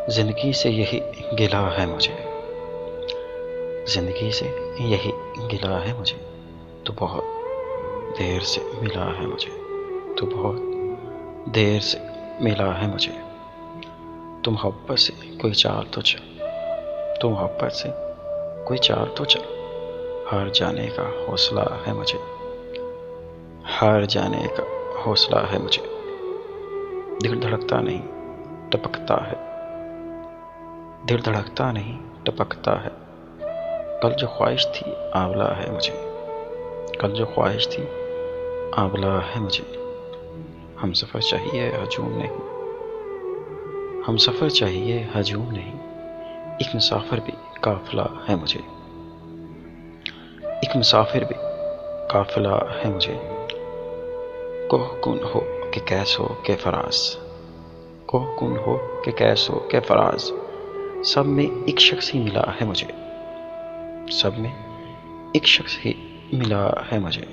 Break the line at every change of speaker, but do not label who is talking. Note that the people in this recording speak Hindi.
जिंदगी से यही गिला है मुझे, जिंदगी से यही गिला है मुझे। तू बहुत देर से मिला है मुझे, तू बहुत देर से मिला है मुझे। तू मोहब्बत से कोई चाल तो चल, तू मोहब्बत से कोई चाल तो चल। हार जाने का हौसला है मुझे, हार जाने का हौसला है मुझे। दिल धड़कता नहीं टपकता है, दिल धड़कता नहीं टपकता है। कल जो ख्वाहिश थी आंवला है मुझे, कल जो ख्वाहिश थी आंवला है मुझे। हम सफ़र चाहिए हजूम नहीं, हम सफ़र चाहिए हजूम नहीं। एक मुसाफिर भी काफिला है मुझे, एक मुसाफिर भी काफिला है मुझे। कोह कुन हो कि कैस हो के फराज, कोह कुन हो कि कैस हो के फराज। सब में एक शख्स ही मिला है मुझे, सब में एक शख्स ही मिला है मुझे।